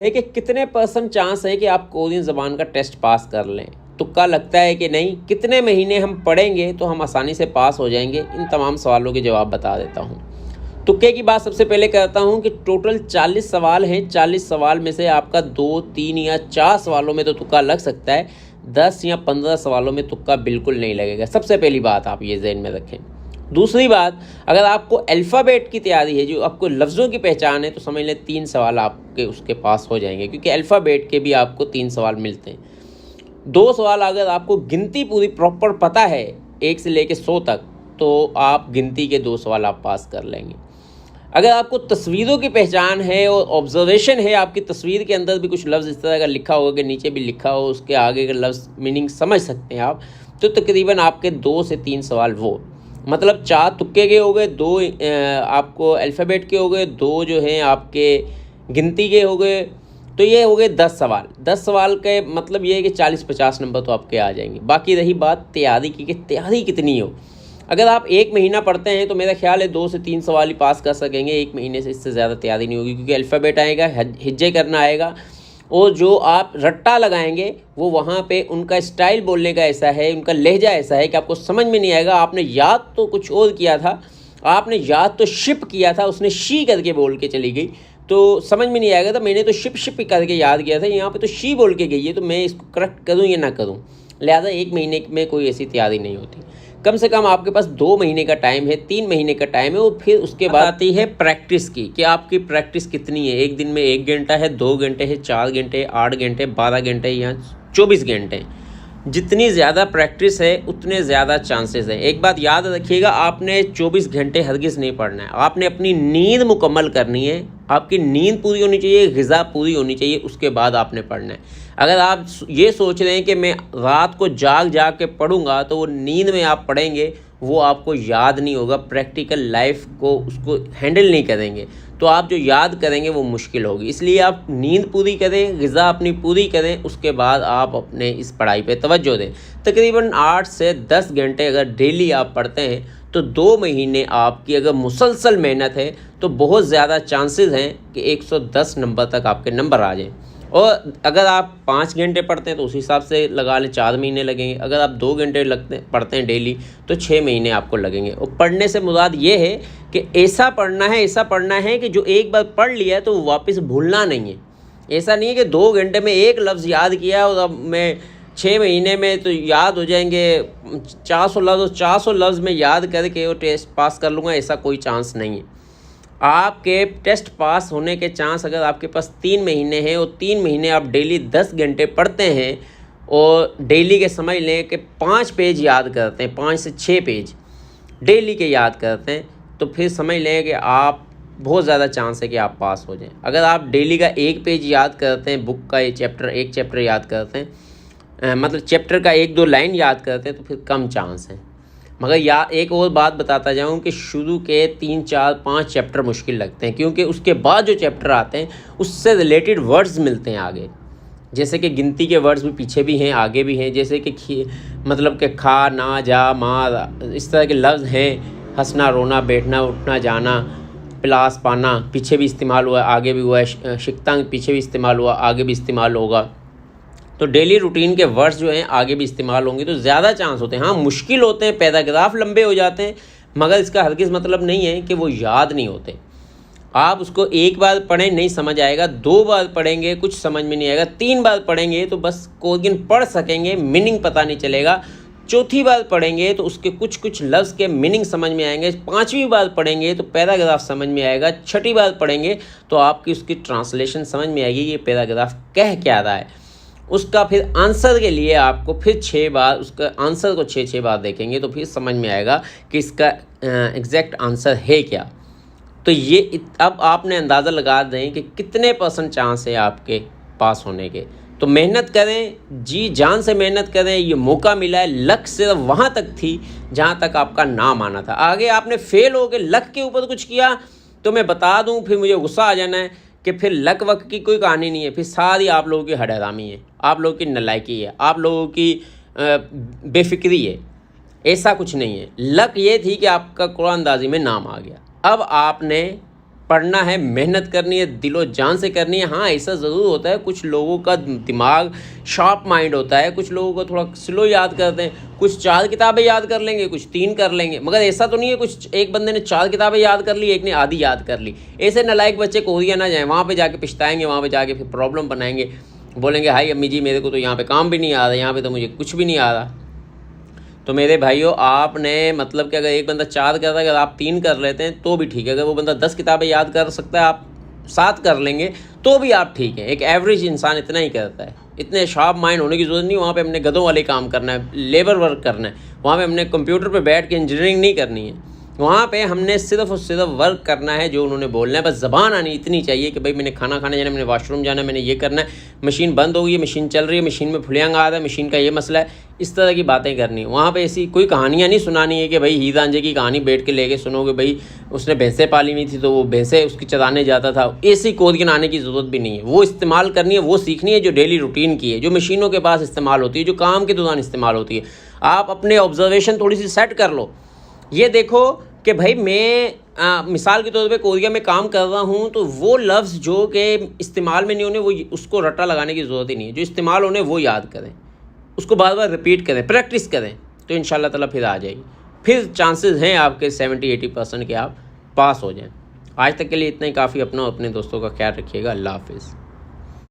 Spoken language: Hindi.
है कि कितने परसेंट चांस है कि आप कोरियन ज़बान का टेस्ट पास कर लें। तुक्का लगता है कि नहीं, कितने महीने हम पढ़ेंगे तो हम आसानी से पास हो जाएंगे। इन तमाम सवालों के जवाब बता देता हूँ। तुक्के की बात सबसे पहले करता हूँ कि टोटल 40 सवाल हैं। 40 सवाल में से आपका 2, 3 या 4 सवालों में तो तुक्का लग सकता है। 10 या 15 सवालों में तुक्का बिल्कुल नहीं लगेगा। सबसे पहली बात आप ये ज़हन में रखें। दूसरी बात, अगर आपको अल्फ़ाबेट की तैयारी है, जो आपको लफ्ज़ों की पहचान है, तो समझ लें 3 सवाल आपके उसके पास हो जाएंगे, क्योंकि अल्फ़ाबेट के भी आपको 3 सवाल मिलते हैं। 2 सवाल अगर आपको गिनती पूरी प्रॉपर पता है 1 से लेकर 100 तक, तो आप गिनती के 2 सवाल आप पास कर लेंगे। अगर आपको तस्वीरों की पहचान है और ऑब्जर्वेशन है, आपकी तस्वीर के अंदर भी कुछ लफ्ज़ इस तरह का लिखा होगा कि नीचे भी लिखा हो, उसके आगे का लफ्ज़ मीनिंग समझ सकते हैं आप, तो तकरीबन आपके 2 से 3 सवाल वो, मतलब 4 तुक्के के हो गए, 2 आपको अल्फ़ाबेट के हो गए, 2 जो हैं आपके गिनती के हो गए, तो ये हो गए 10 सवाल। 10 सवाल के मतलब ये है कि 40-50 नंबर तो आपके आ जाएंगे। बाकी रही बात तैयारी की कि तैयारी कितनी हो। अगर आप 1 महीना पढ़ते हैं तो मेरा ख्याल है 2 से 3 सवाल ही पास कर सकेंगे। 1 महीने से इससे ज़्यादा तैयारी नहीं होगी, क्योंकि अल्फ़ाबेट आएगा, हिज्जे करना आएगा, और जो आप रट्टा लगाएंगे वो वहाँ पे उनका स्टाइल बोलने का ऐसा है, उनका लहजा ऐसा है कि आपको समझ में नहीं आएगा। आपने याद तो कुछ और किया था, आपने याद तो शिप किया था, उसने शी करके बोल के चली गई, तो समझ में नहीं आएगा। तो मैंने तो शिप करके याद किया था, यहाँ पे तो शी बोल के गई है, तो मैं इसको करेक्ट करूँ या ना करूँ। लिहाजा 1 महीने में कोई ऐसी तैयारी नहीं होती। कम से कम आपके पास 2 महीने का टाइम है, 3 महीने का टाइम है, और फिर उसके बाद आती है प्रैक्टिस की, कि आपकी प्रैक्टिस कितनी है। एक दिन में 1 घंटा है, 2 घंटे है, 4 घंटे, 8 घंटे, 12 घंटे या 24 घंटे। जितनी ज़्यादा प्रैक्टिस है उतने ज़्यादा चांसेस हैं। एक बात याद रखिएगा, आपने 24 घंटे हरगिज़ नहीं पढ़ना है। आपने अपनी नींद मुकम्मल करनी है, आपकी नींद पूरी होनी चाहिए, ग़िज़ा पूरी होनी चाहिए, उसके बाद आपने पढ़ना है। अगर आप ये सोच रहे हैं कि मैं रात को जाग के पढ़ूंगा, तो वो नींद में आप पढ़ेंगे, वो आपको याद नहीं होगा, प्रैक्टिकल लाइफ को उसको हैंडल नहीं करेंगे, तो आप जो याद करेंगे वो मुश्किल होगी। इसलिए आप नींद पूरी करें, ग़िज़ा अपनी पूरी करें, उसके बाद आप अपने इस पढ़ाई पे तवज्जो दें। तकरीबन 8 से 10 घंटे अगर डेली आप पढ़ते हैं, तो 2 महीने आपकी अगर मुसलसल मेहनत है, तो बहुत ज़्यादा चांसेस हैं कि 110 नंबर तक आपके नंबर आ जाएँ। और अगर आप 5 घंटे पढ़ते हैं तो उस हिसाब से लगा लें 4 महीने लगेंगे। अगर आप 2 घंटे पढ़ते हैं डेली, तो 6 महीने आपको लगेंगे। और पढ़ने से मुराद ये है कि ऐसा पढ़ना है कि जो एक बार पढ़ लिया है तो वापस भूलना नहीं है। ऐसा नहीं है कि 2 घंटे में एक लफ्ज़ याद किया और अब मैं 6 महीने में तो याद हो जाएंगे 400 लफ्ज़ में याद करके वो टेस्ट पास कर लूँगा, ऐसा कोई चांस नहीं है। आपके टेस्ट पास होने के चांस, अगर आपके पास 3 महीने हैं और 3 महीने आप डेली 10 घंटे पढ़ते हैं और डेली के समझ लें कि 5 पेज याद करते हैं, 5 से 6 पेज डेली के याद करते हैं, तो फिर समझ लें कि आप बहुत ज़्यादा चांस है कि आप पास हो जाएं। अगर आप डेली का 1 पेज याद करते हैं, बुक का एक चैप्टर याद करते हैं, मतलब चैप्टर का 1-2 लाइन याद करते हैं, तो फिर कम चांस है। मगर एक और बात बताता जाऊँ कि शुरू के 3, 4, 5 चैप्टर मुश्किल लगते हैं, क्योंकि उसके बाद जो चैप्टर आते हैं उससे रिलेटेड वर्ड्स मिलते हैं आगे। जैसे कि गिनती के वर्ड्स भी पीछे भी हैं, आगे भी हैं, जैसे कि मतलब कि खा, ना, जा, मा, इस तरह के लफ्ज़ हैं। हंसना, रोना, बैठना, उठना, जाना, प्लास, पाना पीछे भी इस्तेमाल हुआ, आगे भी हुआ है। शिकतांग पीछे भी इस्तेमाल हुआ, आगे भी इस्तेमाल होगा। तो डेली रूटीन के वर्ड्स जो हैं आगे भी इस्तेमाल होंगे, तो ज़्यादा चांस होते हैं। हाँ, मुश्किल होते हैं, पैराग्राफ लंबे हो जाते हैं, मगर इसका हरगिज़ मतलब नहीं है कि वो याद नहीं होते। आप उसको 1 बार पढ़ें नहीं समझ आएगा, 2 बार पढ़ेंगे कुछ समझ में नहीं आएगा, 3 बार पढ़ेंगे तो बस कोई पढ़ सकेंगे, मीनिंग पता नहीं चलेगा। 4थी बार पढ़ेंगे तो उसके कुछ लफ्ज़ के मीनिंग समझ में आएंगे। 5वीं बार पढ़ेंगे तो पैराग्राफ समझ में आएगा। 6ठी बार पढ़ेंगे तो आपकी उसकी ट्रांसलेशन समझ में आएगी, ये पैराग्राफ कह क्या रहा है। उसका फिर आंसर के लिए आपको फिर 6 बार उसका आंसर को 6 बार देखेंगे, तो फिर समझ में आएगा कि इसका एग्जैक्ट आंसर है क्या। तो ये अब आपने अंदाज़ा लगा दें कि कितने % चांस है आपके पास होने के। तो मेहनत करें, जी जान से मेहनत करें। ये मौका मिला है, लक सिर्फ वहाँ तक थी जहाँ तक आपका नाम आना था। आगे आपने फेल हो गए, लक के ऊपर कुछ किया, तो मैं बता दूँ फिर मुझे गुस्सा आ जाना है कि फिर लक वक की कोई कहानी नहीं है। फिर सारी आप लोगों की हड़हरामी है, आप लोगों की नलायकी है, आप लोगों की बेफिक्री है। ऐसा कुछ नहीं है। लक ये थी कि आपका कुरान अंदाजी में नाम आ गया। अब आपने पढ़ना है, मेहनत करनी है, दिलो जान से करनी है। हाँ, ऐसा ज़रूर होता है, कुछ लोगों का दिमाग शार्प माइंड होता है, कुछ लोगों को थोड़ा स्लो याद करते हैं, कुछ 4 किताबें याद कर लेंगे, कुछ 3 कर लेंगे। मगर ऐसा तो नहीं है कुछ एक बंदे ने 4 किताबें याद कर ली, एक ने आधी याद कर ली। ऐसे नालायक बच्चे कोरिया ना जाएँ, वहाँ पर जाके पछताएँगे, वहाँ पर जाके फिर प्रॉब्लम बनाएंगे, बोलेंगे हाय अम्मी जी मेरे को तो यहाँ पे काम भी नहीं आ रहा, यहाँ पे तो मुझे कुछ भी नहीं आ रहा। तो मेरे भाइयों, आपने मतलब कि अगर एक बंदा 4 कर रहा है, अगर आप 3 कर लेते हैं तो भी ठीक है। अगर वो बंदा 10 किताबें याद कर सकता है, आप 7 कर लेंगे तो भी आप ठीक है। एक एवरेज इंसान इतना ही करता है। इतने शार्प माइंड होने की ज़रूरत नहीं। वहाँ पे हमने गधों वाले काम करना है, लेबर वर्क करना है। वहाँ पे हमने कंप्यूटर पे बैठ के इंजीनियरिंग नहीं करनी है। वहाँ पे हमने सिर्फ और सिर्फ वर्क करना है जो उन्होंने बोलना है। बस ज़बान आनी इतनी चाहिए कि भाई मैंने खाना खाने जाना है, मैंने वॉशरूम जाना है, मैंने ये करना है, मशीन बंद हो गई है, मशीन चल रही है, मशीन में फुलियांग आ रहा है, मशीन का ये मसला है। इस तरह की बातें करनी है। वहाँ पे ऐसी कोई कहानियाँ नहीं सुनानी है कि भाई हीर रांझे की कहानी बैठ के लेके सुनोगे, भाई उसने भैंसें पाली हुई थी तो वो भैंसें उसकी चराने जाता था। ऐसी कोरियन आने की ज़रूरत भी नहीं है। वो इस्तेमाल करनी है, वो सीखनी है जो डेली रूटीन की है, जो मशीनों के पास इस्तेमाल होती है, जो काम के दौरान इस्तेमाल होती है। आप अपने ऑब्जर्वेशन थोड़ी सी सेट कर लो। ये देखो कि भाई मैं मिसाल के तौर पे कोरिया में काम कर रहा हूँ, तो वो लफ्ज़ जो कि इस्तेमाल में नहीं होने, वो उसको रट्टा लगाने की ज़रूरत ही नहीं है। जो इस्तेमाल होने वो याद करें, उसको बार बार रिपीट करें, प्रैक्टिस करें, तो इंशाल्लाह ताला फिर आ जाएगी। फिर चांसेस हैं आपके 70-80% के आप पास हो जाएं। आज तक के लिए इतना ही काफ़ी। अपना अपने दोस्तों का ख्याल रखिएगा। अल्लाह हाफिज़।